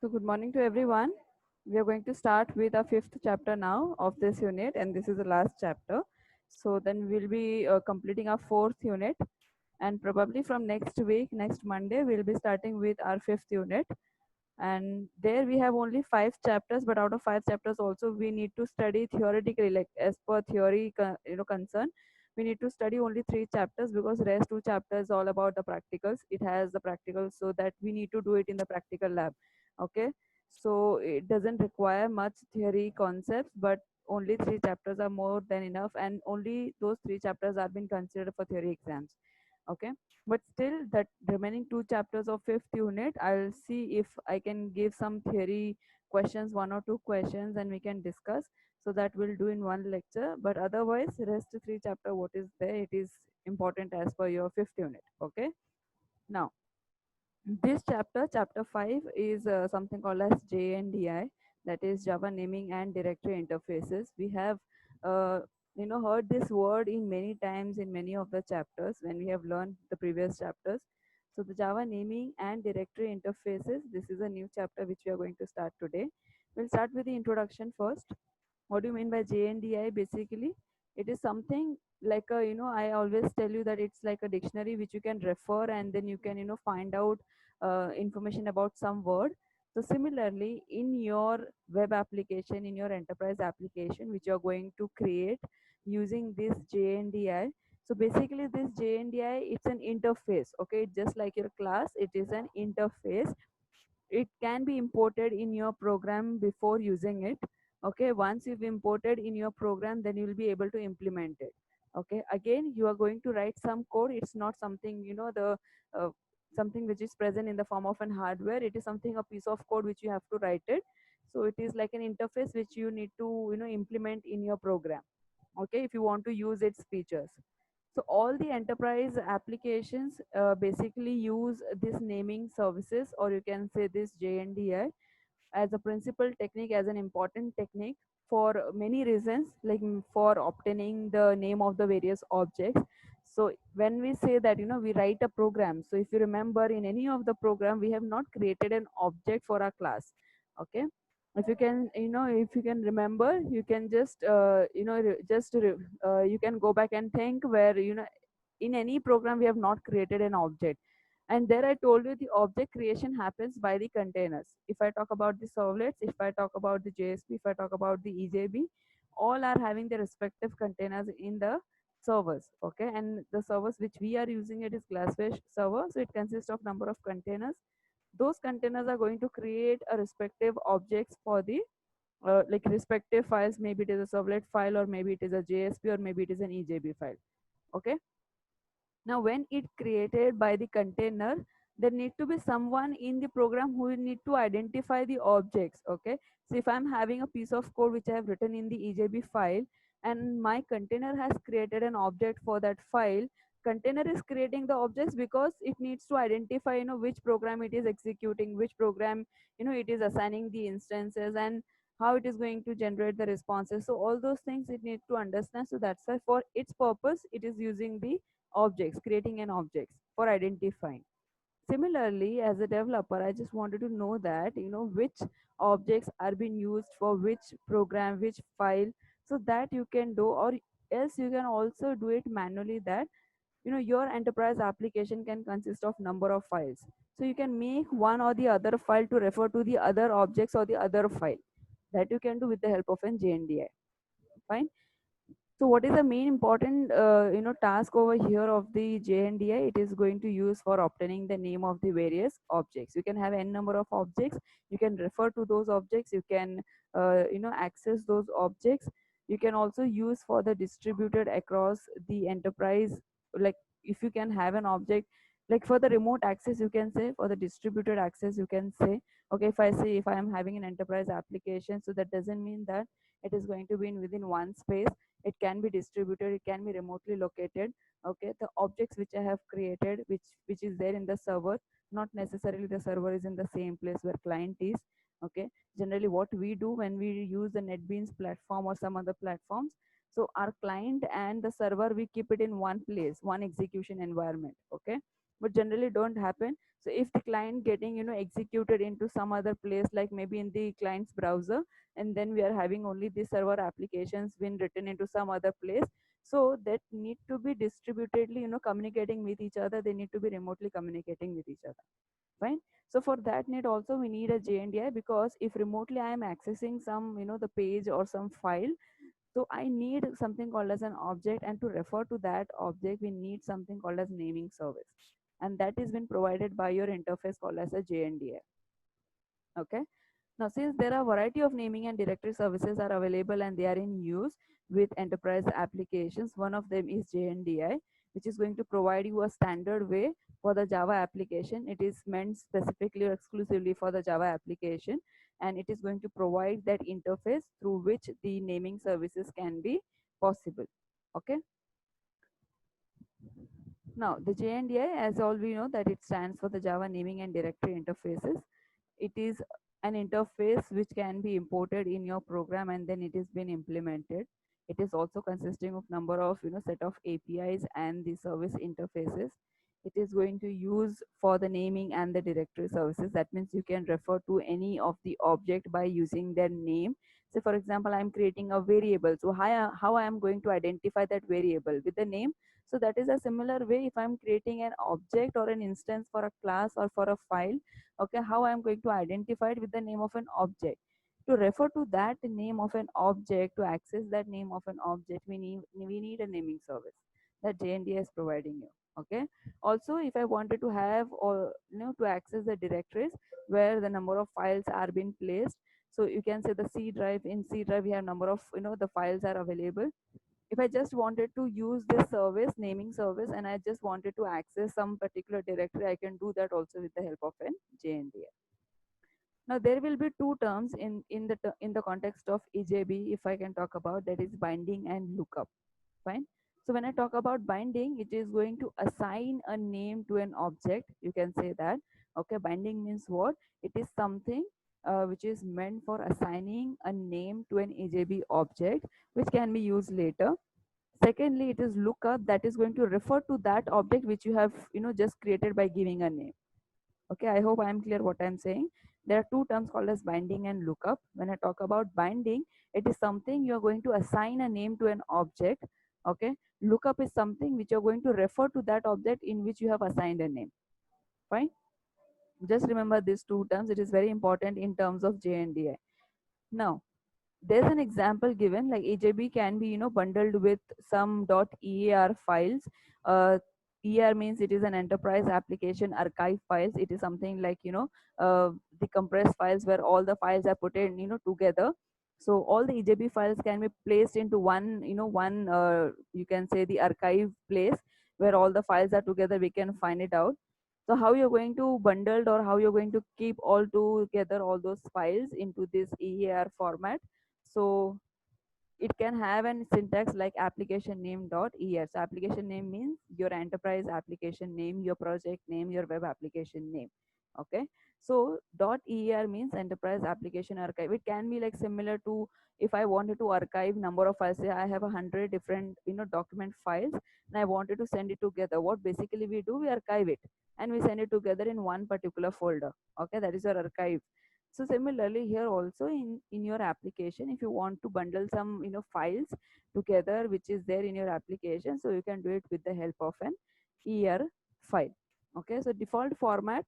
So good morning to everyone. We are going to start with our fifth chapter now of this unit, and this is the last chapter. So then we'll be completing our fourth unit, and probably from next week, next Monday, we'll be starting with our fifth unit. And there we have only five chapters, but out of five chapters also we need to study theoretically, like as per theory, concern. We need to study only three chapters because rest two chapters all about the practicals. It has the practicals, so that we need to do it in the practical lab. Okay, so it doesn't require much theory concepts, but only three chapters are more than enough, and only those three chapters are being considered for theory exams. Okay, but still that remaining two chapters of fifth unit, I'll see if I can give some theory questions, one or two questions, and we can discuss. So that we'll do in one lecture, but otherwise rest three chapter what is there, it is important as per your fifth unit. Okay, now this chapter, chapter 5, is something called as JNDI, that is Java Naming and Directory Interfaces. We have, uh, heard this word in many times in many of the chapters when we have learned the previous chapters. So the Java Naming and Directory Interfaces, this is a new chapter which we are going to start today. We'll start with the introduction first. What do you mean by JNDI? Basically, it is something like a, I always tell you that it's like a dictionary which you can refer, and then you can, find out information about some word. So similarly, in your web application, in your enterprise application, which you're going to create using this JNDI. So basically this JNDI, it's an interface. Okay, just like your class, it is an interface. It can be imported in your program before using it. Okay, once you've imported in your program, then you will be able to implement it. Okay, again you are going to write some code. It's not something, the uh, something which is present in the form of an hardware. It is something, a piece of code which you have to write it. So it is like an interface which you need to, implement in your program. Okay, if you want to use its features. So all the enterprise applications basically use this naming services, or you can say this JNDI, as a principal technique, as an important technique for many reasons, like for obtaining the name of the various objects. So when we say that, we write a program, so if you remember, in any of the program we have not created an object for our class. Okay, if you can, if you can remember, you can just you can go back and think where, in any program we have not created an object. And there I told you the object creation happens by the containers. If I talk about the servlets, if I talk about the JSP, if I talk about the EJB, all are having their respective containers in the servers. Okay, and the servers which we are using, it is Glassfish server, so it consists of number of containers. Those containers are going to create a respective objects for the like respective files. Maybe it is a servlet file, or maybe it is a JSP, or maybe it is an EJB file. Okay, now when it created by the container, there need to be someone in the program who will need to identify the objects. Okay, so if I'm having a piece of code which I have written in the EJB file, and my container has created an object for that file, container is creating the objects because it needs to identify, which program it is executing, which program, it is assigning the instances, and how it is going to generate the responses. So all those things it needs to understand. So that's why for its purpose it is using the objects, creating an objects for identifying. Similarly, as a developer, I just wanted to know that, which objects are being used for which program, which file, so that you can do, or else you can also do it manually, that, your enterprise application can consist of number of files. So you can make one or the other file to refer to the other objects or the other file. That you can do with the help of an JNDI. Fine. So what is the main important task over here of the JNDI? It is going to use for obtaining the name of the various objects. You can have n number of objects. You can refer to those objects. You can access those objects. You can also use for the distributed across the enterprise. Like if you can have an object, like for the remote access, you can say, for the distributed access, you can say, okay, if I say if I am having an enterprise application, so that doesn't mean that it is going to be in within one space. It can be distributed, it can be remotely located. Okay, the objects which I have created, which is there in the server, not necessarily the server is in the same place where client is. Okay, generally what we do when we use the NetBeans platform or some other platforms, so our client and the server, we keep it in one place, one execution environment. Okay, but generally don't happen. So if the client getting executed into some other place, like maybe in the client's browser, and then we are having only the server applications been written into some other place, so that need to be distributedly communicating with each other, they need to be remotely communicating with each other. Fine. So for that need also we need a JNDI, because if remotely I am accessing some the page or some file, so I need something called as an object, and to refer to that object we need something called as naming service, and that is been provided by your interface called as a JNDI. Okay. Now, since there are variety of naming and directory services are available and they are in use with enterprise applications, one of them is JNDI, which is going to provide you a standard way for the Java application. It is meant specifically or exclusively for the Java application, and it is going to provide that interface through which the naming services can be possible. Okay. Now, the JNDI, as all we know, that it stands for the Java Naming and Directory Interfaces. It is an interface which can be imported in your program and then it is been implemented. It is also consisting of number of set of APIs and the service interfaces. It is going to use for the naming and the directory services. That means you can refer to any of the object by using their name. So for example, I'm creating a variable, so how I am going to identify that variable with the name. So that is a similar way if I'm creating an object or an instance for a class or for a file. Okay, how I am going to identify it with the name of an object. To refer to that name of an object, to access that name of an object, we need a naming service that JNDA is providing you. Okay. Also, if I wanted to have or to access the directories where the number of files are being placed, so you can say the C drive. In C drive we have number of the files are available. If I just wanted to use this service, naming service, and I just wanted to access some particular directory, I can do that also with the help of an JNDA. Now there will be two terms in the context of EJB, if I can talk about, that is binding and lookup. Fine. So when I talk about binding, it is going to assign a name to an object. You can say that. Okay, binding means what? It is something which is meant for assigning a name to an EJB object, which can be used later. Secondly, it is lookup, that is going to refer to that object which you have just created by giving a name. Okay, I hope I am clear what I am saying. There are two terms called as binding and lookup. When I talk about binding, it is something you are going to assign a name to an object. Okay, lookup is something which you are going to refer to that object in which you have assigned a name. Fine. Just remember these two terms. It is very important in terms of JNDI. Now, there's an example given, like EJB can be bundled with some .ear files. ER means it is an enterprise application archive files. It is something like the compressed files where all the files are put in together. So all the EJB files can be placed into one one you can say the archive place where all the files are together, we can find it out. So how you're going to bundle or how you're going to keep all together all those files into this EAR format. So it can have an syntax like application name dot er. So application name means your enterprise application name, your project name, your web application name. Okay. So dot er means enterprise application archive. It can be like similar to if I wanted to archive number of files. Say I have 100 different document files and I wanted to send it together. What basically we do, we archive it and we send it together in one particular folder. Okay, that is your archive. So similarly here also in your application, if you want to bundle some files together which is there in your application, so you can do it with the help of an ER file. Okay, so default format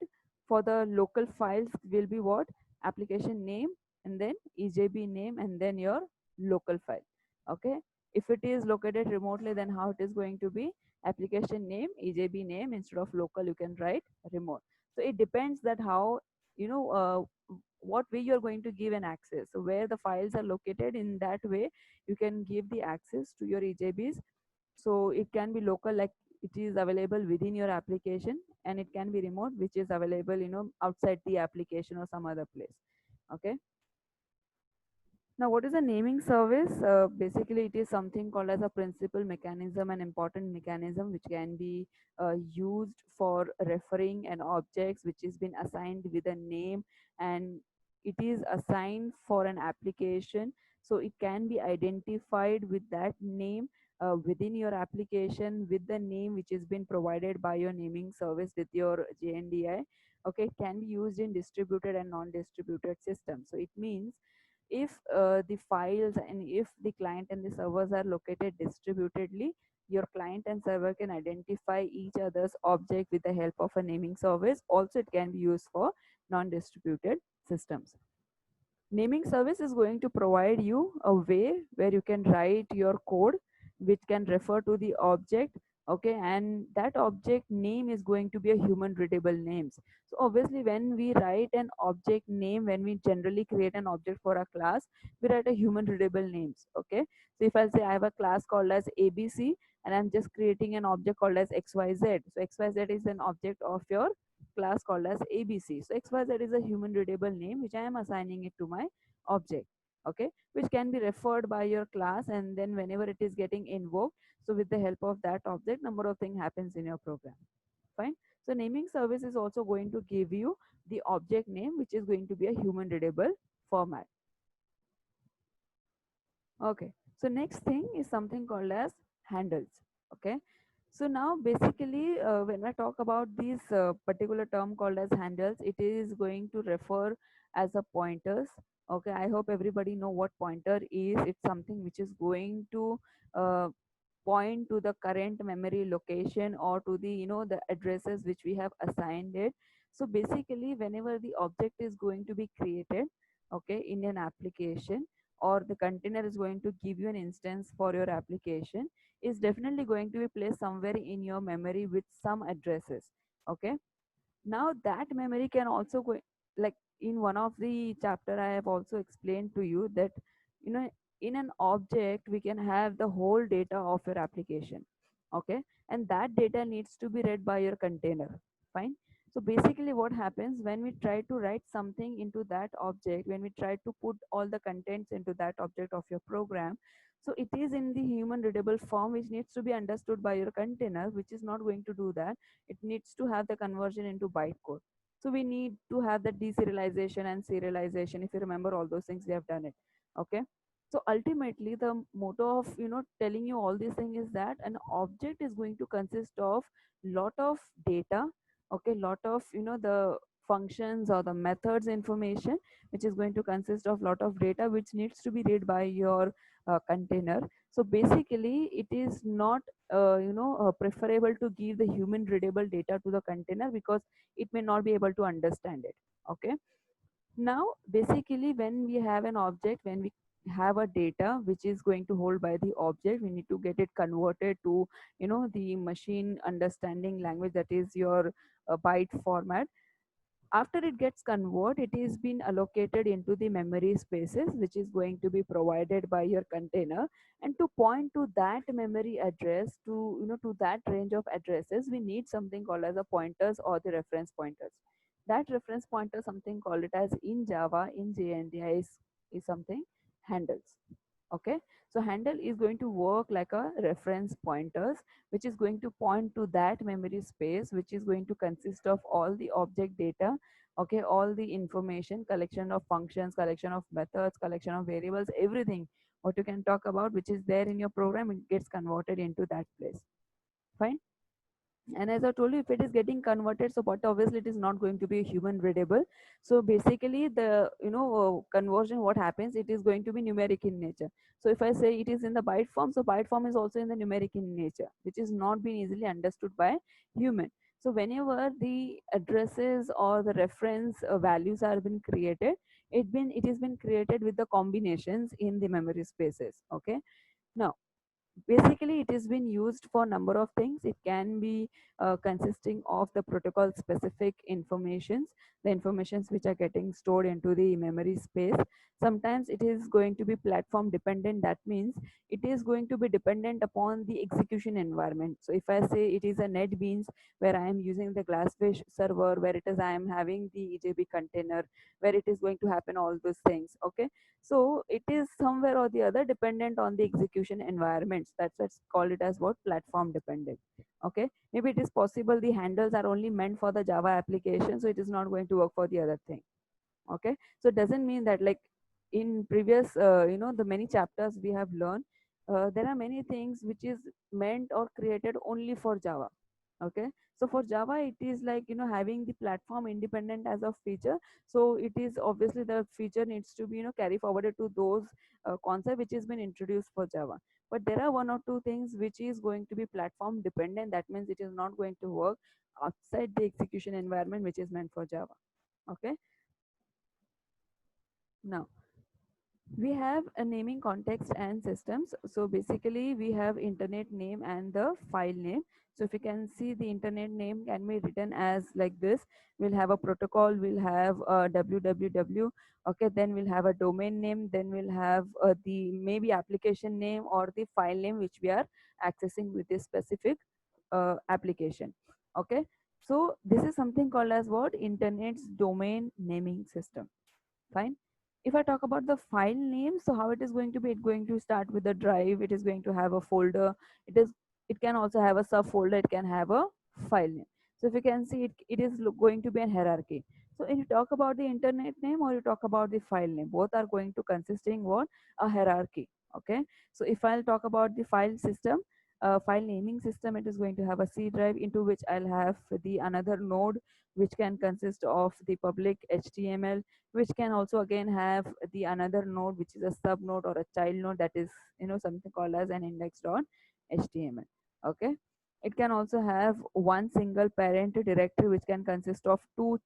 for the local files will be what? Application name and then EJB name and then your local file. Okay, if it is located remotely, then how it is going to be? Application name, EJB name, instead of local you can write remote. So it depends that how what way you're going to give an access. So where the files are located, in that way you can give the access to your EJBs. So it can be local, like it is available within your application, and it can be remote, which is available outside the application or some other place. Okay. Now, what is a naming service? Basically, it is something called as a principal mechanism, an important mechanism which can be used for referring an objects which is been assigned with a name, and it is assigned for an application. So it can be identified with that name within your application with the name which is been provided by your naming service with your JNDI. Okay, it can be used in distributed and non-distributed systems. So it means if the files and if the client and the servers are located distributedly, your client and server can identify each other's object with the help of a naming service. Also, it can be used for non-distributed systems. Naming service is going to provide you a way where you can write your code which can refer to the object. Okay, and that object name is going to be a human readable names. So obviously when we write an object name, when we generally create an object for a class, we write a human readable names. Okay, so if I say I have a class called as ABC and I'm just creating an object called as XYZ, so XYZ is an object of your class called as ABC. So XYZ is a human readable name which I am assigning it to my object. Okay, which can be referred by your class, and then whenever it is getting invoked, so with the help of that object, number of thing happens in your program. Fine. So naming service is also going to give you the object name which is going to be a human readable format. Okay, so next thing is something called as handles. Okay, so now basically when I talk about this particular term called as handles, it is going to refer as a pointers. Okay, I hope everybody know what pointer is. It's something which is going to uh, point to the current memory location or to the the addresses which we have assigned it. So basically whenever the object is going to be created, okay, in an application, or the container is going to give you an instance for your application, is definitely going to be placed somewhere in your memory with some addresses. Okay, now that memory can also go, like in one of the chapter I have also explained to you that you know in an object we can have the whole data of your application. Okay, and that data needs to be read by your container. Fine. So basically what happens when we try to write something into that object, when we try to put all the contents into that object of your program, so it is in the human readable form which needs to be understood by your container, which is not going to do that. It needs to have the conversion into bytecode. So we need to have the deserialization and serialization. If you remember all those things, we have done it. Okay, so ultimately the motto of telling you all these things is that an object is going to consist of lot of data. Okay, lot of the functions or the methods information, which is going to consist of lot of data which needs to be read by your container. So basically it is not preferable to give the human readable data to the container because it may not be able to understand it. Okay, now basically when we have an object, when we have a data which is going to hold by the object, we need to get it converted to the machine understanding language, that is your byte format. After it gets converted, it is been allocated into the memory spaces which is going to be provided by your container. And to point to that memory address, to to that range of addresses, we need something called as a pointers or the reference pointers. That reference pointer, something called it as in Java, in JNDI, is something handles. Okay, so handle is going to work like a reference pointers, which is going to point to that memory space which is going to consist of all the object data. Okay, all the information, collection of functions, collection of methods, collection of variables, everything what you can talk about which is there in your program, it gets converted into that place. Fine. And as I told you, if it is getting converted, so but obviously it is not going to be human readable. So basically the conversion, what happens, it is going to be numeric in nature. So if I say it is in the byte form, so byte form is also in the numeric in nature, which is not being easily understood by human. So whenever the addresses or the reference values are been created, it has been created with the combinations in the memory spaces. Okay, now basically it has been used for number of things. It can be consisting of the protocol specific informations, the informations which are getting stored into the memory space. Sometimes it is going to be platform dependent. That means it is going to be dependent upon the execution environment. So if I say it is a NetBeans where I am using the Glassfish server, where it is I am having the EJB container, where it is going to happen all those things. Okay, so it is somewhere or the other dependent on the execution environments. That's what's called it as what, platform dependent. Okay, maybe it is possible the handles are only meant for the Java application, so it is not going to work for the other thing. Okay, so it doesn't mean that, like in previous the many chapters we have learned, there are many things which is meant or created only for Java. Okay, so for Java it is like, having the platform independent as a feature. So it is obviously the feature needs to be, carry forwarded to those concept which has been introduced for Java. But there are one or two things which is going to be platform dependent. That means it is not going to work outside the execution environment which is meant for Java. Okay, now we have a naming context and systems. So basically we have internet name and the file name. So if you can see, the internet name can be written as like this. We'll have a protocol, we'll have a www. Okay, then we'll have a domain name, then we'll have the maybe application name or the file name which we are accessing with this specific application. Okay, so this is something called as what? Internet's domain naming system. Fine. If I talk about the file name, so how it is going to be, it's going to start with the drive, it is going to have a folder, it can also have a subfolder, it can have a file name. So if you can see, it is going to be a hierarchy. So if you talk about the internet name or you talk about the file name, both are going to consisting what? A hierarchy. Okay, so if I'll talk about the file system, file naming system, it is going to have a C drive into which I'll have the another node which can consist of the public HTML, which can also again have the another node which is a sub node or a child node, that is, something called as an index.html. Okay, it can also have one single parent directory which can consist of two,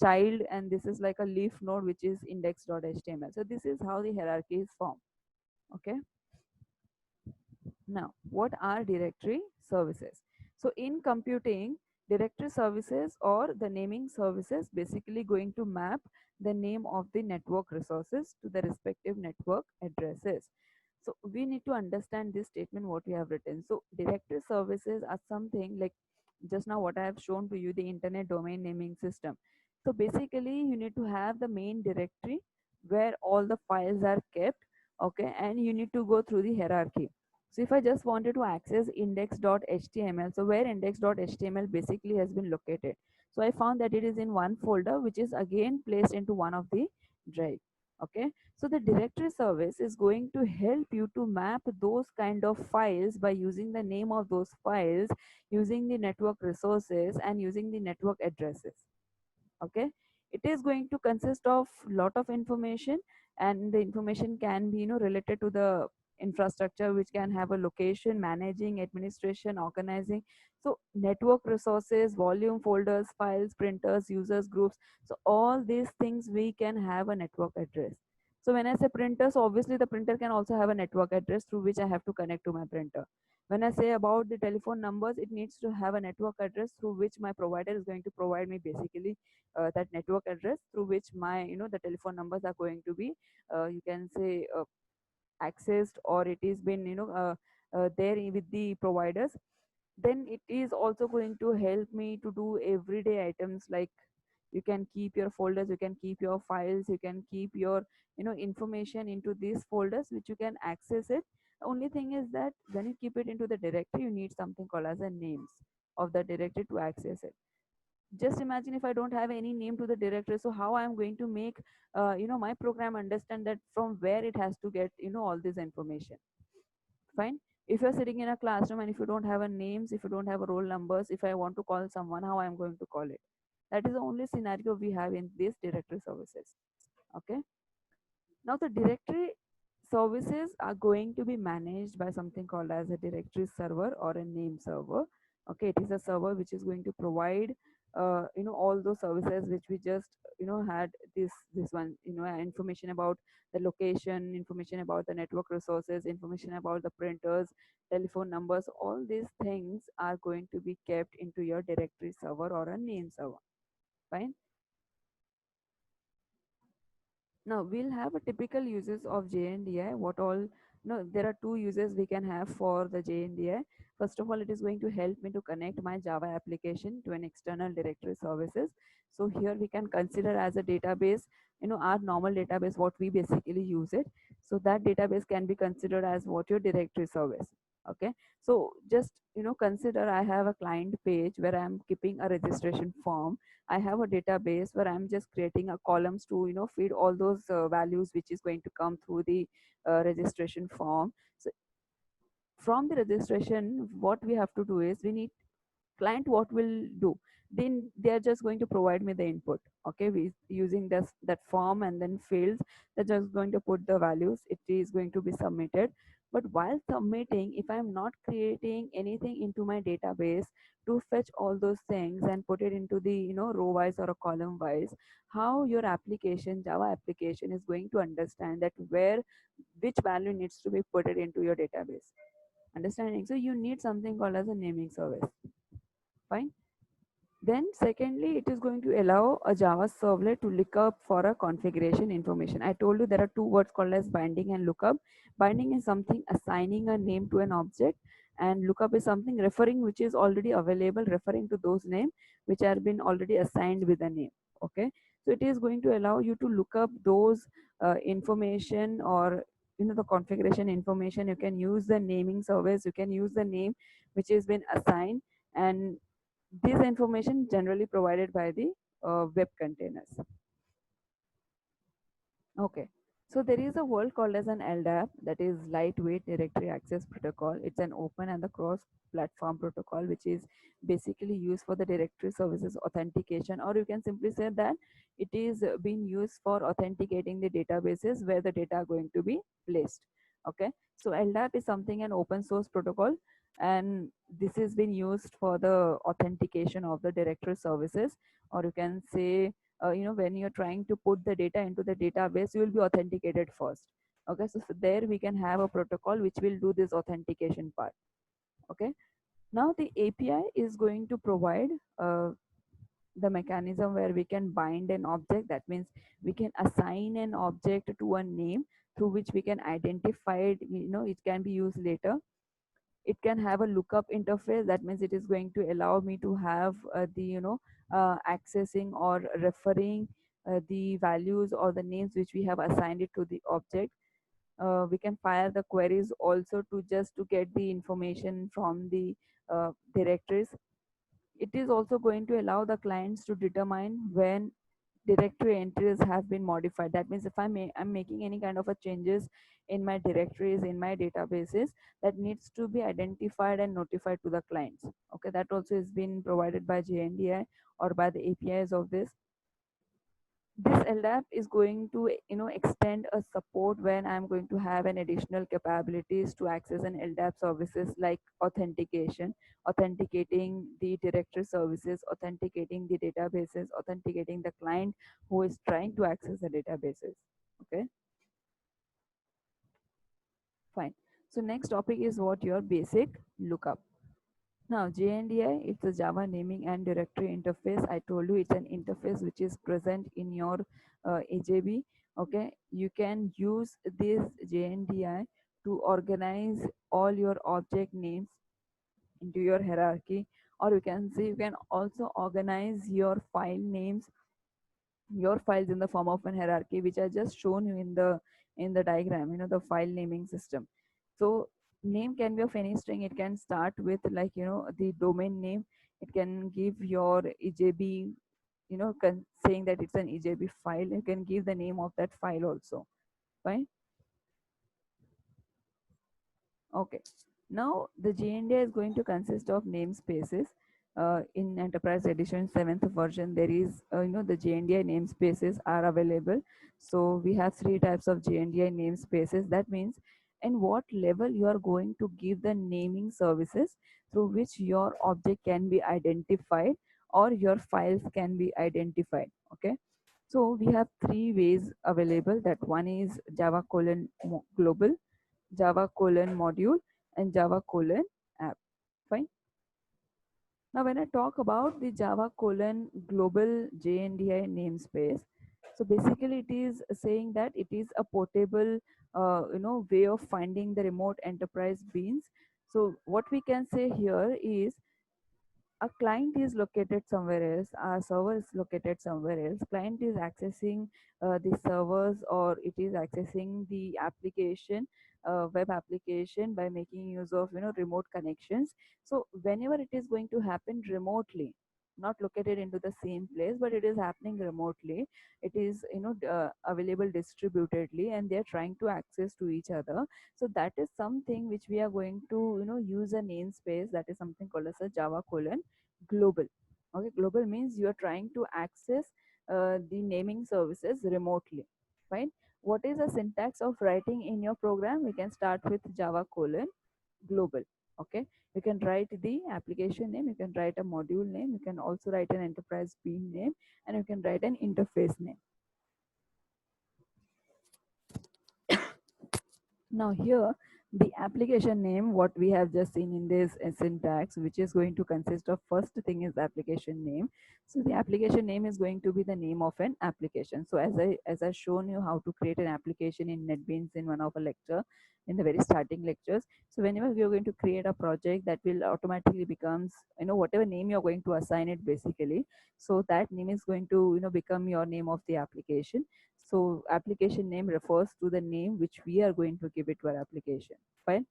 child, and this is like a leaf node which is index.html. So this is how the hierarchy is formed. Okay, now, what are directory services? So in computing, directory services or the naming services basically going to map the name of the network resources to the respective network addresses. So we need to understand this statement what we have written. So directory services are something like just now what I have shown to you, the internet domain naming system. So basically you need to have the main directory where all the files are kept. Okay, and you need to go through the hierarchy. So if I just wanted to access index.html, so where index.html basically has been located. So I found that it is in one folder, which is again placed into one of the drive. Okay, so the directory service is going to help you to map those kind of files by using the name of those files, using the network resources and using the network addresses. Okay, it is going to consist of lot of information, and the information can be, related to the infrastructure, which can have a location, managing, administration, organizing. So network resources, volume, folders, files, printers, users, groups, so all these things we can have a network address. So when I say printers, obviously the printer can also have a network address through which I have to connect to my printer. When I say about the telephone numbers, it needs to have a network address through which my provider is going to provide me basically that network address through which my, the telephone numbers are going to be, you can say, accessed, or it is been, there with the providers. Then it is also going to help me to do everyday items like you can keep your folders, you can keep your files, you can keep your, information into these folders which you can access it. The only thing is that when you keep it into the directory, you need something called as a names of the directory to access it. Just imagine if I don't have any name to the directory, so how I am going to make, my program understand that from where it has to get, all this information. Fine. If you're sitting in a classroom and if you don't have a names, if you don't have a roll numbers, if I want to call someone, how I am going to call it? That is the only scenario we have in these directory services. Okay, now the directory services are going to be managed by something called as a directory server or a name server. Okay, it is a server which is going to provide, all those services which we just, had this one, information about the location, information about the network resources, information about the printers, telephone numbers. All these things are going to be kept into your directory server or a name server. Fine. Now we'll have a typical uses of JNDI. What all? No, there are two uses we can have for the JNDI. First of all, it is going to help me to connect my Java application to an external directory services. So here we can consider as a database, our normal database, what we basically use it. So that database can be considered as what your directory service. Okay, so just consider I have a client page where I'm keeping a registration form. I have a database where I'm just creating a columns to feed all those values which is going to come through the registration form. So from the registration, what we have to do is we need client what will do, then they are just going to provide me the input. Okay, we using this that form and then fields, they're just going to put the values, it is going to be submitted. But while submitting, if I'm not creating anything into my database to fetch all those things and put it into the row wise or a column wise, how your application, Java application, is going to understand that where which value needs to be put it into your database? Understanding, so you need something called as a naming service. Fine. Then secondly, it is going to allow a Java servlet to look up for a configuration information. I told you there are two words called as binding and lookup. Binding is something assigning a name to an object, and lookup is something referring which is already available, referring to those names which have been already assigned with a name. Okay, so it is going to allow you to look up those information, or the configuration information. You can use the naming service, you can use the name which has been assigned, and this information generally provided by the web containers. Okay. So there is a word called as an LDAP, that is Lightweight Directory Access Protocol. It's an open and the cross-platform protocol, which is basically used for the directory services authentication, or you can simply say that it is being used for authenticating the databases where the data are going to be placed. Okay. So LDAP is something an open source protocol, and this is being used for the authentication of the directory services, or you can say when you're trying to put the data into the database, you will be authenticated first. Okay, so there we can have a protocol which will do this authentication part. Okay, now the API is going to provide the mechanism where we can bind an object. That means we can assign an object to a name through which we can identify it. It can be used later. It can have a lookup interface. That means it is going to allow me to have the accessing or referring the values or the names which we have assigned it to the object. We can fire the queries also to just to get the information from the directories. It is also going to allow the clients to determine when directory entries have been modified. That means if I'm making any kind of a changes in my directories, in my databases, that needs to be identified and notified to the clients. Okay, that also is being provided by JNDI or by the APIs of this. This LDAP is going to extend a support when I'm going to have an additional capabilities to access an LDAP services like authentication, authenticating the directory services, authenticating the databases, authenticating the client who is trying to access the databases. Okay, fine. So next topic is what your basic lookup. Now, JNDI, it's a Java naming and directory interface. I told you it's an interface which is present in your AJB. Okay, you can use this JNDI to organize all your object names into your hierarchy, or you can see you can also organize your file names, your files in the form of an hierarchy, which I just shown you in the diagram, the file naming system. So name can be of any string. It can start with like the domain name. It can give your EJB, saying that it's an EJB file. You can give the name of that file also. Fine. Okay. Now the JNDI is going to consist of namespaces. In Enterprise Edition 7th version, there is the JNDI namespaces are available. So we have three types of JNDI namespaces. That means in what level you are going to give the naming services through which your object can be identified or your files can be identified. Okay. So we have three ways available. That one is Java global, Java module, and Java app. Fine. Now, when I talk about the Java global JNDI namespace, so basically it is saying that it is a portable, way of finding the remote enterprise beans. So what we can say here is a client is located somewhere else, our server is located somewhere else. Client is accessing the servers, or it is accessing the application, web application, by making use of remote connections. So whenever it is going to happen remotely, not located into the same place, but it is happening remotely, it is available distributedly, and they are trying to access to each other. So that is something which we are going to use a namespace, that is something called as a Java colon global. Okay, global means you are trying to access the naming services remotely. Fine. What is the syntax of writing in your program? We can start with Java colon global. Okay, you can write the application name, you can write a module name, you can also write an enterprise bean name, and you can write an interface name. Now here, the application name, what we have just seen in this syntax, which is going to consist of, first thing is application name. So the application name is going to be the name of an application. So as I shown you how to create an application in NetBeans in one of a lecture, in the very starting lectures. So whenever we are going to create a project, that will automatically becomes, whatever name you're going to assign it basically. So that name is going to become your name of the application. So application name refers to the name which we are going to give it to our application. Fine.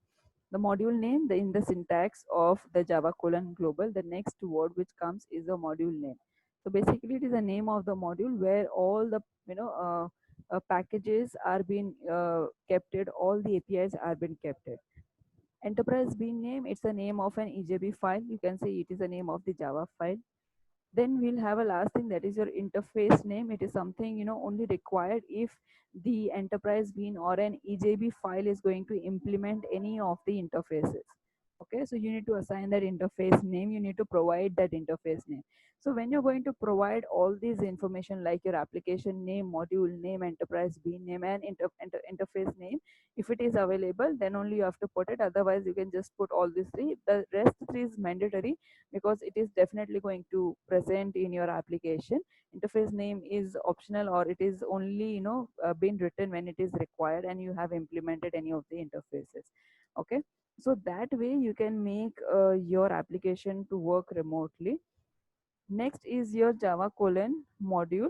The module name, in the syntax of the Java colon global, the next word which comes is the module name. So basically, it is the name of the module where all the packages are being kept. All the APIs are being kept. Enterprise bean name, it's the name of an EJB file. You can say it is the name of the Java file. Then we'll have a last thing, that is your interface name. It is something only required if the enterprise bean or an EJB file is going to implement any of the interfaces. Okay, so you need to assign that interface name, you need to provide that interface name. So when you're going to provide all these information like your application name, module name, enterprise bean name, and interface name, if it is available, then only you have to put it. Otherwise you can just put all these three. The rest three is mandatory, because it is definitely going to present in your application. Interface name is optional, or it is only been written when it is required and you have implemented any of the interfaces. Okay, so that way you can make your application to work remotely. Next is your Java colon module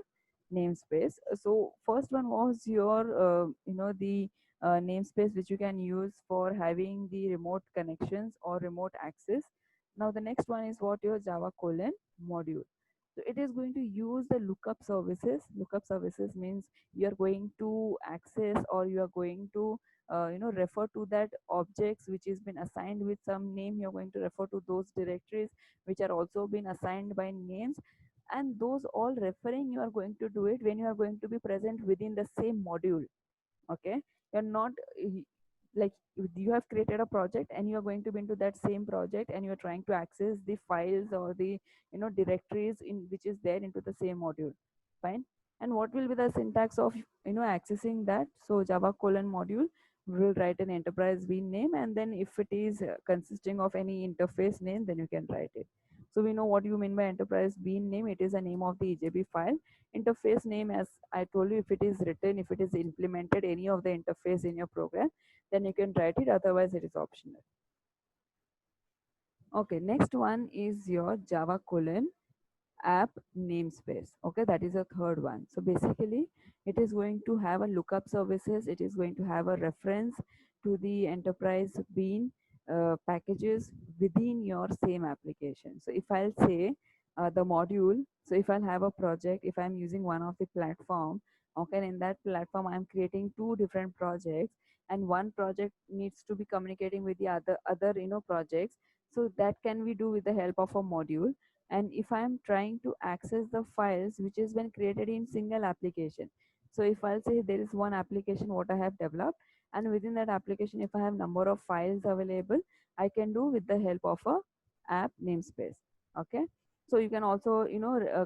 namespace. So first one was your the namespace which you can use for having the remote connections or remote access. Now the next one is what your Java colon module. So it is going to use the lookup services. Lookup services means you are going to access, or you are going to refer to that objects which has been assigned with some name. You're going to refer to those directories which are also been assigned by names, and those all referring, you are going to do it when you are going to be present within the same module. Okay, you're not like, you have created a project and you're going to be into that same project, and you're trying to access the files or the directories in which is there into the same module. Fine. And what will be the syntax of accessing that? So Java colon module will write an enterprise bean name, and then if it is consisting of any interface name, then you can write it. So we know what you mean by enterprise bean name. It is a name of the EJB file. Interface name, as I told you, if it is written, if it is implemented any of the interface in your program, then you can write it, otherwise it is optional. Okay, next one is your Java colon app namespace. Okay, that is a third one. So basically it is going to have a lookup services, it is going to have a reference to the enterprise bean packages within your same application. So if I'll say the module, so if I'll have a project, if I'm using one of the platform, okay, in that platform I'm creating two different projects, and one project needs to be communicating with the other projects. So that can we do with the help of a module. And if I'm trying to access the files which has been created in single application, so if I'll say there is one application what I have developed, and within that application if I have number of files available, I can do with the help of a app namespace. Okay, so you can also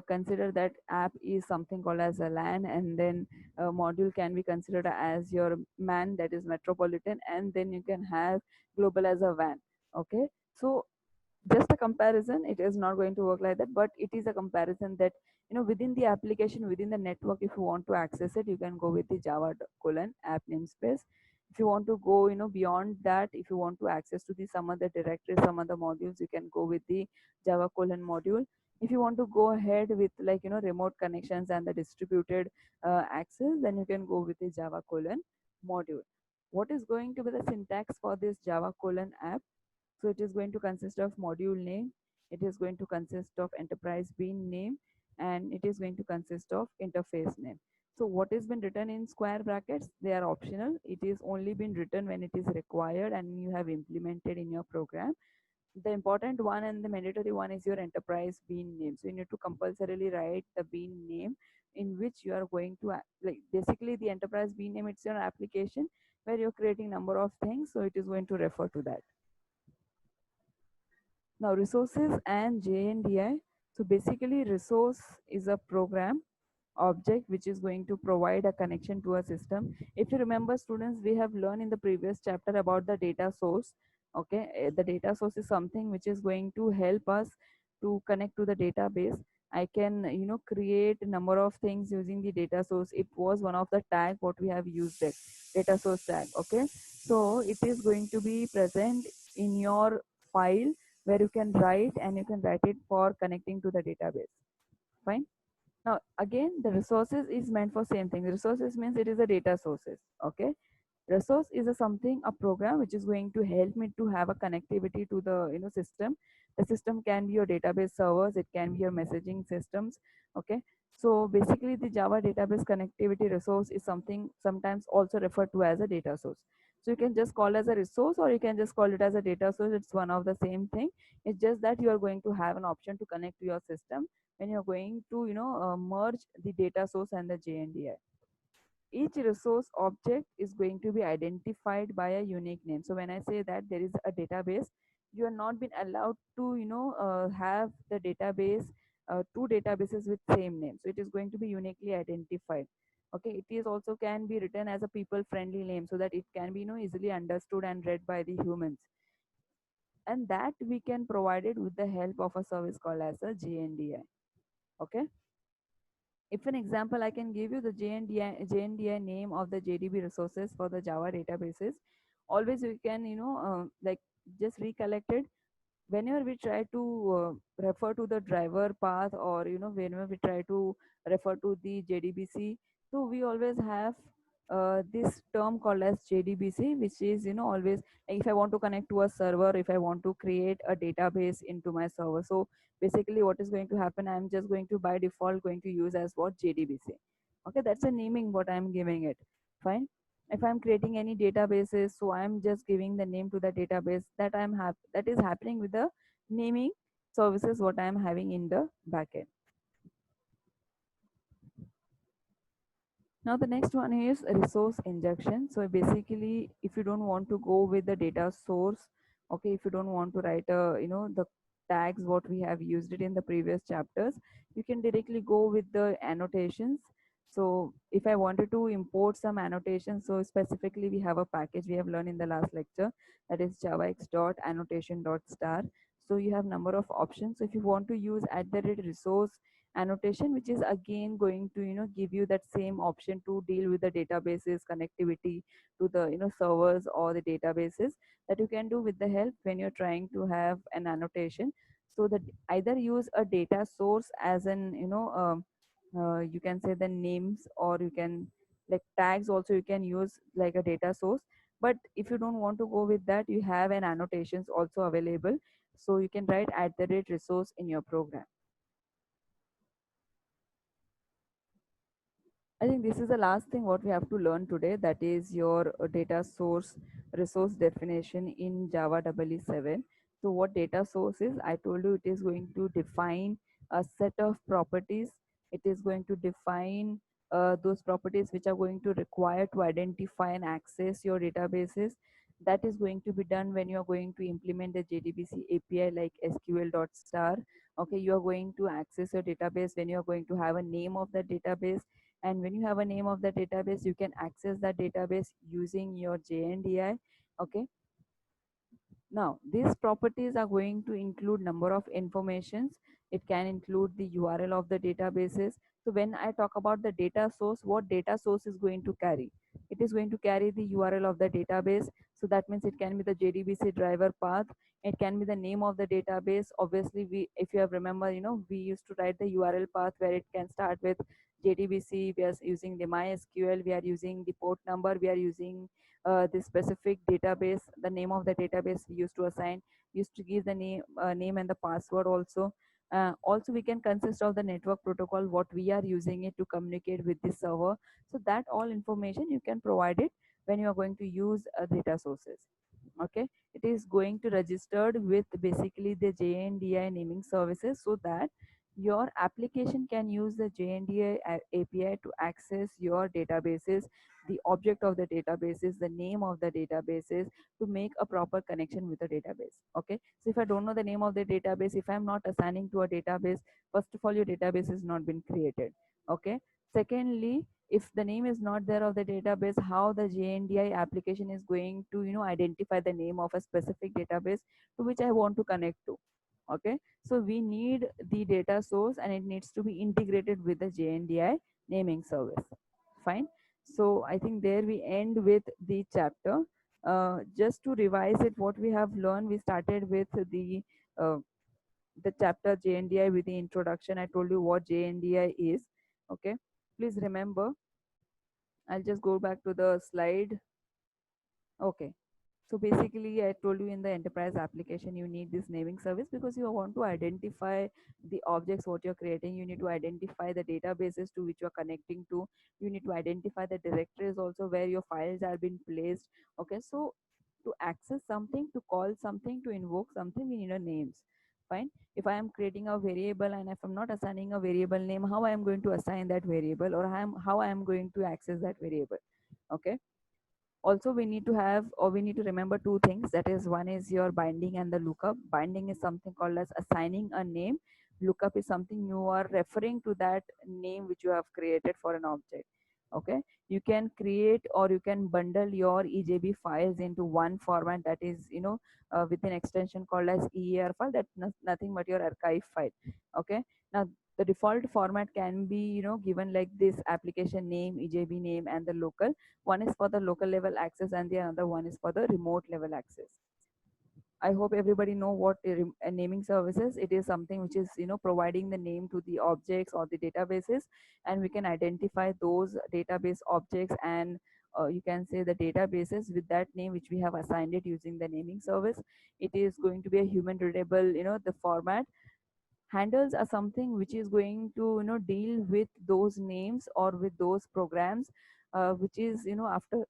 consider that app is something called as a LAN, and then a module can be considered as your MAN, that is metropolitan, and then you can have global as a WAN. Okay, so just a comparison, it is not going to work like that, but it is a comparison that within the application, within the network, if you want to access it, you can go with the Java colon app namespace. If you want to go, beyond that, if you want to access to the some other directory, some other modules, you can go with the Java colon module. If you want to go ahead with like remote connections and the distributed access, then you can go with the Java colon module. What is going to be the syntax for this Java colon app? So it is going to consist of module name, it is going to consist of enterprise bean name, and it is going to consist of interface name. So what has been written in square brackets, they are optional. It is only been written when it is required and you have implemented in your program. The important one and the mandatory one is your enterprise bean name. So you need to compulsorily write the bean name in which you are going to like basically the enterprise bean name, it's your application where you're creating number of things, so it is going to refer to that. Now resources and JNDI. So basically resource is a program object which is going to provide a connection to a system. If you remember students, we have learned in the previous chapter about the data source. Okay, the data source is something which is going to help us to connect to the database. I can create a number of things using the data source. It was one of the tag what we have used, it data source tag. Okay, so it is going to be present in your file where you can write, and you can write it for connecting to the database. Fine. Now again, the resources is meant for same thing. Resources means it is a data sources. Okay, resource is a something, a program which is going to help me to have a connectivity to the system. The system can be your database servers, it can be your messaging systems. Okay, so basically the Java database connectivity resource is something sometimes also referred to as a data source. So you can just call as a resource, or you can just call it as a data source. It's one of the same thing. It's just that you are going to have an option to connect to your system when you're going to merge the data source and the JNDI. Each resource object is going to be identified by a unique name. So when I say that there is a database, you are not been allowed to have the database, two databases with same name. So it is going to be uniquely identified. Okay, it is also can be written as a people friendly name so that it can be easily understood and read by the humans, and that we can provide it with the help of a service called as a JNDI. Okay, if an example I can give you, the JNDI name of the JDB resources for the Java databases. Always you can like just recollect it whenever we try to refer to the driver path, or whenever we try to refer to the JDBC. So we always have this term called as JDBC, which is always like if I want to connect to a server, if I want to create a database into my server. So basically what is going to happen, I'm just going to by default going to use as what JDBC. Okay, that's a naming what I'm giving it. Fine. If I'm creating any databases, so I'm just giving the name to the database that that is happening with the naming services what I'm having in the backend. Now the next one is resource injection. So basically, if you don't want to go with the data source, okay, if you don't want to write the tags what we have used it in the previous chapters, you can directly go with the annotations. So if I wanted to import some annotations, so specifically we have a package we have learned in the last lecture, that is javax.annotation.star. So you have number of options. So if you want to use at the rate resource annotation, which is again going to give you that same option to deal with the databases connectivity to the servers or the databases, that you can do with the help when you're trying to have an annotation. So that either use a data source as an you can say the names, or you can like tags also you can use like a data source. But if you don't want to go with that, you have an annotations also available, so you can write at the rate resource in your program. I think this is the last thing what we have to learn today. That is your data source resource definition in Java EE7. So what data source is? I told you it is going to define a set of properties. It is going to define those properties which are going to require to identify and access your databases. That is going to be done when you are going to implement the JDBC API like SQL.star. Okay, you are going to access your database when you are going to have a name of the database, and when you have a name of the database, you can access that database using your JNDI. Okay, now these properties are going to include number of informations. It can include the URL of the databases, So when I talk about the data source, what data source is going to carry? It is going to carry the URL of the database. So that means it can be the JDBC driver path. It can be the name of the database. Obviously, if you have remember, we used to write the URL path where it can start with JDBC. We are using the MySQL. We are using the port number. We are using the specific database, the name of the database we used to assign. We used to give the name and the password also. Also, we can consist of the network protocol, what we are using it to communicate with the server. So that all information you can provide it when you are going to use data sources. Okay, it is going to registered with basically the JNDI naming services, so that your application can use the JNDI API to access your databases, the object of the databases, the name of the databases, to make a proper connection with the database. Okay, so if I don't know the name of the database, if I'm not assigning to a database, first of all, your database has not been created. Okay, secondly, if the name is not there of the database, how the JNDI application is going to identify the name of a specific database to which I want to connect to. Okay, so we need the data source and it needs to be integrated with the JNDI naming service. Fine. So I think there we end with the chapter. Just to revise it, what we have learned, we started with uh, the chapter JNDI with the introduction. I told you what JNDI is. Okay, please remember. I'll just go back to the slide. Okay. So basically, I told you in the enterprise application, you need this naming service because you want to identify the objects what you're creating. You need to identify the databases to which you're connecting to. You need to identify the directories also where your files are being placed. Okay. So to access something, to call something, to invoke something, we need a names. Fine. If I am creating a variable and if I'm not assigning a variable name, how I am going to assign that variable, or how I am going to access that variable. Okay, also we need to have, or we need to remember two things. That is, one is your binding and the lookup. Binding is something called as assigning a name. Lookup is something you are referring to that name which you have created for an object. Okay, you can create or you can bundle your EJB files into one format, that is with an extension called as EAR file. That's nothing but your archive file. Okay, now the default format can be given like this: application name, EJB name, and the local. One is for the local level access and the other one is for the remote level access. I hope everybody know what a naming services. It is something which is providing the name to the objects or the databases, and we can identify those database objects and you can say the databases with that name which we have assigned it using the naming service. It is going to be a human readable, the format. Handles are something which is going to deal with those names or with those programs, which is after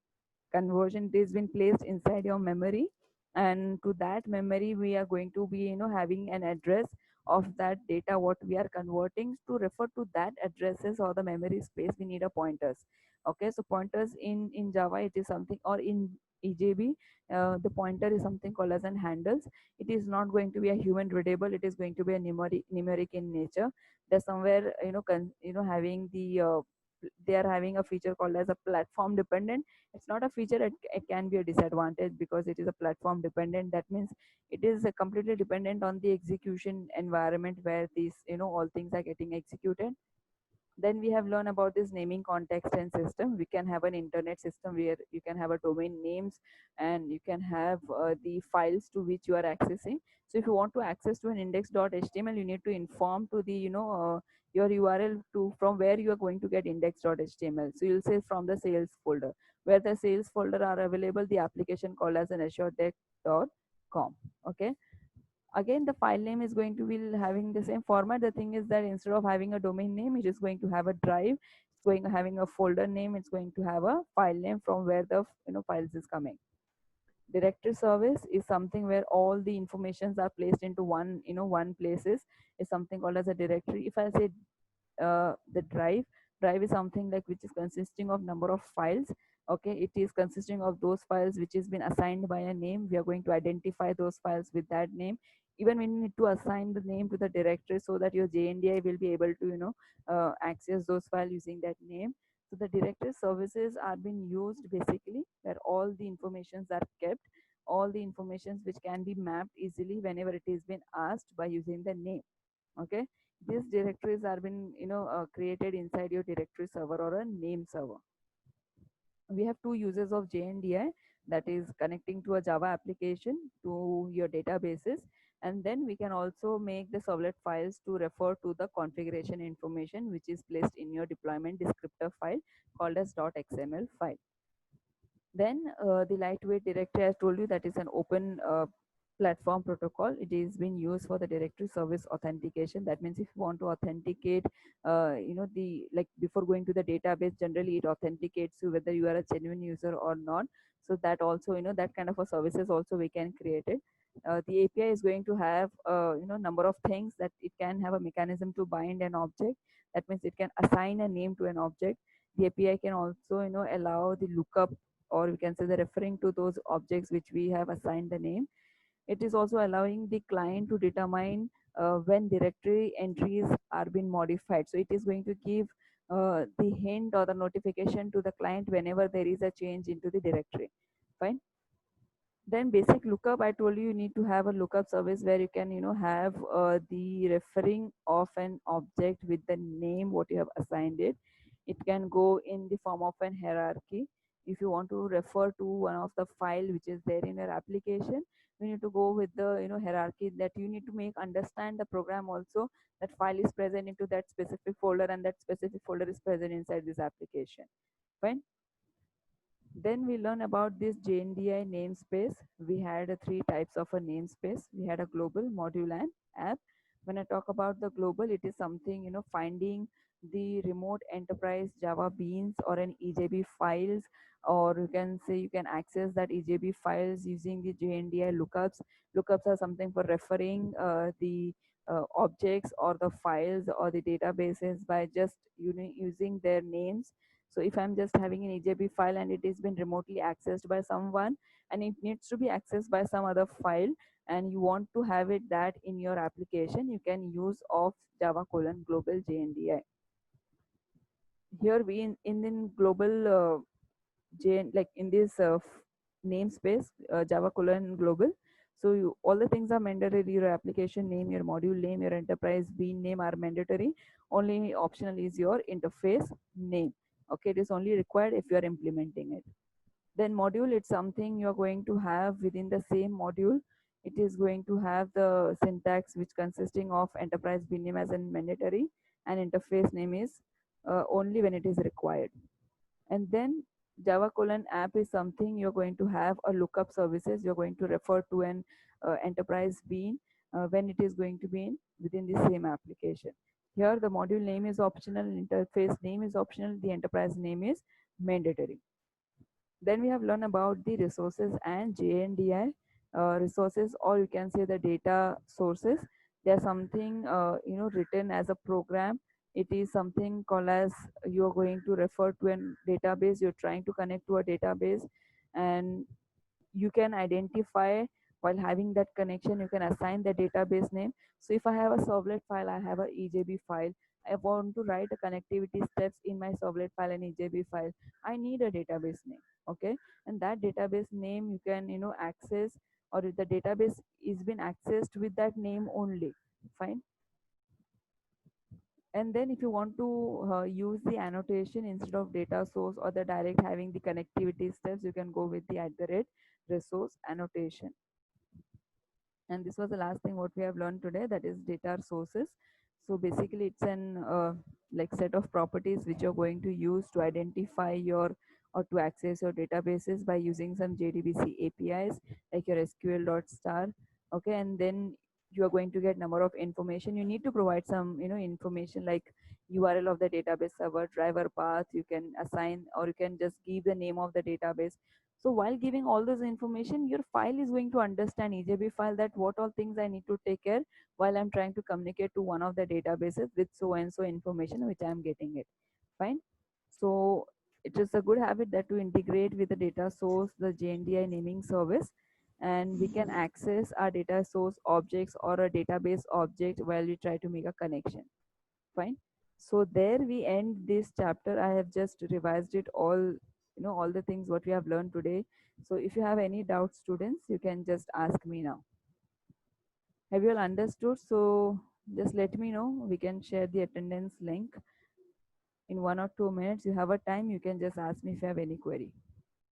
conversion it has been placed inside your memory, and to that memory we are going to be having an address of that data what we are converting. To refer to that addresses or the memory space, we need a pointers. Okay, so pointers in Java, it is something, or in EJB, the pointer is something called as an handles. It is not going to be a human readable, it is going to be a numeric in nature. There's somewhere having the they are having a feature called as a platform dependent. It's not a feature, it can be a disadvantage because it is a platform dependent. That means it is completely dependent on the execution environment where these all things are getting executed. Then we have learned about this naming context and system. We can have an internet system where you can have a domain names and you can have the files to which you are accessing. So if you want to access to an index.html, you need to inform to the your URL to from where you are going to get index.html. So you'll say from the sales folder. Where the sales folder are available, the application called as an azure.com. Okay, again the file name is going to be having the same format. The thing is that instead of having a domain name, it is going to have a drive. It's going having a folder name. It's going to have a file name from where the files is coming. Directory service is something where all the informations are placed into one places, is something called as a directory. If I say the drive is something like which is consisting of number of files. Okay, it is consisting of those files which has been assigned by a name. We are going to identify those files with that name. Even we need to assign the name to the directory so that your JNDI will be able to access those files using that name. So the directory services are being used basically where all the informations are kept, all the informations which can be mapped easily whenever it is been asked by using the name. Okay, these directories are been created inside your directory server or a name server. We have two uses of JNDI, that is connecting to a Java application to your databases, and then we can also make the servlet files to refer to the configuration information which is placed in your deployment descriptor file called as .xml file. Then the lightweight directory, I told you, that is an open platform protocol. It is being used for the directory service authentication. That means if you want to authenticate, the like before going to the database, generally it authenticates you whether you are a genuine user or not. So that also, that kind of a services also we can create it. The API is going to have number of things that it can have a mechanism to bind an object. That means it can assign a name to an object. The API can also allow the lookup, or we can say the referring to those objects which we have assigned the name. It is also allowing the client to determine when directory entries are being modified. So it is going to give the hint or the notification to the client whenever there is a change into the directory. Fine. Then basic lookup, I told you, you need to have a lookup service where you can have the referring of an object with the name what you have assigned it. It can go in the form of an hierarchy. If you want to refer to one of the file which is there in your application, you need to go with the hierarchy, that you need to make understand the program also, that file is present into that specific folder and that specific folder is present inside this application. Fine. Then we learn about this JNDI namespace. We had three types of a namespace. We had a global, module, and app. When I talk about the global, it is something, finding the remote enterprise Java beans or an EJB files, or you can say you can access that EJB files using the JNDI lookups. Lookups are something for referring the objects or the files or the databases by just using their names. So if I'm just having an EJB file and it has been remotely accessed by someone and it needs to be accessed by some other file, and you want to have it that in your application, you can use of Java colon global JNDI. Here we in global like in this namespace Java colon global. So all the things are mandatory. Your application name, your module name, your enterprise bean name are mandatory. Only optional is your interface name. Okay, it is only required if you are implementing it. Then module, it's something you're going to have within the same module. It is going to have the syntax which consisting of enterprise bean name as a mandatory, and interface name is only when it is required. And then Java colon app is something you're going to have a lookup services. You're going to refer to an enterprise bean when it is going to be within the same application. Here the module name is optional, interface name is optional, the enterprise name is mandatory. Then we have learned about the resources and JNDI resources, or you can say the data sources. They are something written as a program. It is something called as you are going to refer to a database. You're trying to connect to a database, and you can identify while having that connection. You can assign the database name. So if I have a servlet file, I have a EJB file, I want to write a connectivity steps in my servlet file and EJB file, I need a database name. Okay, and that database name you can access, or if the database is been accessed with that name only. Fine. And then if you want to use the annotation instead of data source or the direct having the connectivity steps, you can go with the @resource annotation. And this was the last thing what we have learned today, that is data sources. So basically it's an like set of properties which you're going to use to identify your or to access your databases by using some JDBC APIs like your SQL.star. Okay, and then you are going to get number of information. You need to provide some information like URL of the database server, driver path. You can assign, or you can just give the name of the database. So while giving all this information, your file is going to understand, EJB file, that what all things I need to take care while I'm trying to communicate to one of the databases with so and so information which I'm getting it. Fine. So it is a good habit that to integrate with the data source, the JNDI naming service, and we can access our data source objects or a database object while we try to make a connection. Fine. So there we end this chapter. I have just revised it all, all the things what we have learned today. So if you have any doubts, students, you can just ask me now. Have you all understood? So Just let me know. We can share the attendance link in 1 or 2 minutes. You have a time, you can just ask me if you have any query.